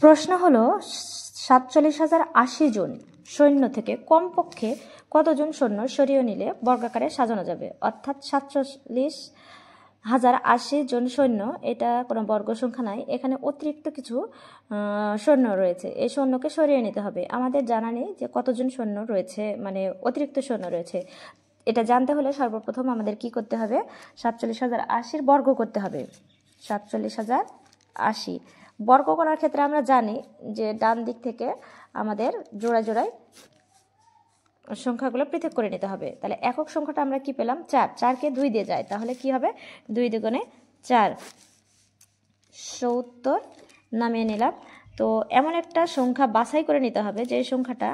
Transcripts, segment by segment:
প্রশ্ন হলো 47,080 জন সৈন্য থেকে কমপক্ষে কতজন সৈন্য সরিয়ে নিলে বর্গাকারে সাজানো যাবে, অর্থাৎ 47,080 জন সৈন্য এটা কোনো বর্গ সংখ্যা নাই, এখানে অতিরিক্ত কিছু সৈন্য রয়েছে, এই সৈন্যকে সরিয়ে নিতে হবে। আমাদের জানা নেই যে কতজন সৈন্য রয়েছে, মানে অতিরিক্ত সৈন্য রয়েছে। এটা জানতে হলে সর্বপ্রথম আমাদের কি করতে হবে, 47,080 বর্গ করতে হবে। 47,080 বর্গ করার ক্ষেত্রে আমরা জানি যে ডান দিক থেকে আমাদের জোড়ায় জোড়ায় সংখ্যাগুলো পৃথক করে নিতে হবে। তাহলে একক সংখ্যাটা আমরা কি পেলাম, 4, 4কে 2 দিয়ে যায়, তাহলে কি হবে 2 দুগুণে 4, 70 নামিয়ে নিলাম। তো এমন একটা সংখ্যা বাছাই করে নিতে হবে যে সংখ্যাটা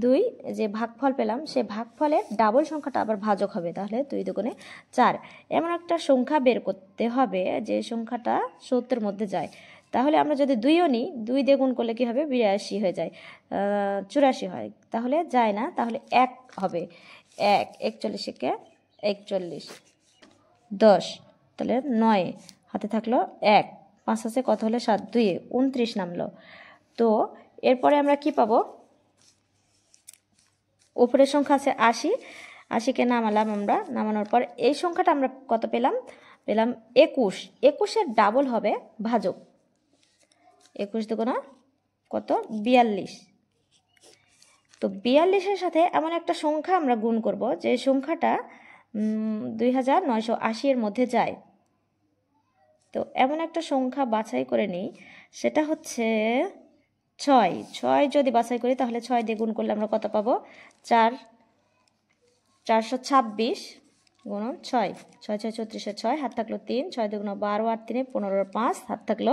2, যে ভাগফল পেলাম সে ভাগফলের ডাবল সংখ্যাটা আবার ভাজক হবে, তাহলে 2 দুগুণে 4। এমন একটা সংখ্যা বের করতে হবে যে সংখ্যাটা 70 মধ্যে যায়। তাহলে আমরা যদি 2ও নিই, 2 দিয়ে গুণ করলে কি হবে 82 হয়ে যায়, 84 হয়, তাহলে যায় না, তাহলে 1 হবে। 1, 41 কে 41, 10, তাহলে 9, হাতে থাকলো 1, 5 আছে কত হলে 7, 2 29 নামলো। তো এরপরে আমরা কি পাবো, উপরের সংখ্যা আছে 80, 80কে নামালাম আমরা, নামানোর পর এই সংখ্যাটা আমরা কত পেলাম, 21, 21-এর ডাবল হবে ভাজক, 21 দুগুণা কত 42। তো 42-এর সাথে এমন একটা সংখ্যা আমরা গুণ করব যে সংখ্যাটা 2980-এর মধ্যে যায়। তো এমন একটা সংখ্যা বাছাই করে নিই, সেটা হচ্ছে 6। 6 যদি বাছাই করি তাহলে 6 দিয়ে গুণ করলে আমরা কত পাবো, 426 গুণন 6, 6 6 34, 6 হাত থাকলো 3, 6 দুগুণ 12, 8 3 15, 5 হাত থাকলো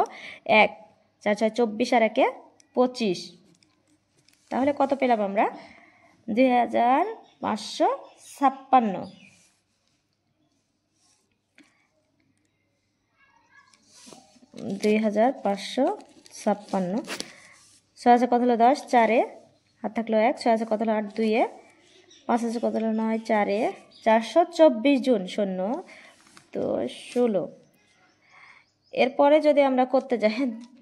1, 4 6 24 আর 1 25। তাহলে কত পেলাম আমরা, 2556। 2556। 6 আছে কত হলো 10, 4-এ হাত থাকলো 1, 6 আছে কত হলো 8, 2-এ 5 আছে কত হলো 9, 4-এ 424 জন সৈন্য, তো 16। এরপরে যদি আমরা করতে যাই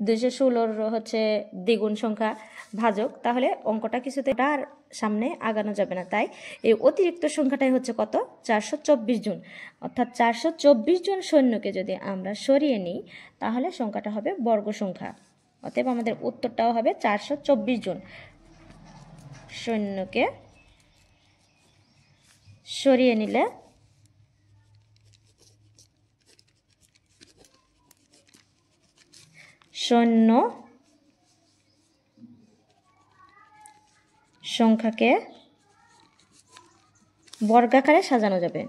216-র হচ্ছে দ্বিগুণ সংখ্যা ভাজক, তাহলে অঙ্কটা কিছুতে আর সামনে আগানো যাবে না। তাই এই অতিরিক্ত সংখ্যাটাই হচ্ছে কত, 424 জন, অর্থাৎ 424 জন সৈন্যকে যদি আমরা সরিয়ে নিই তাহলে সংখ্যাটা হবে বর্গ সংখ্যা। অতএব আমাদের উত্তরটাও হবে 424 জন সৈন্যকে সরিয়ে নিলে সৈন্য সংখ্যাকে বর্গাকারে সাজানো যাবে।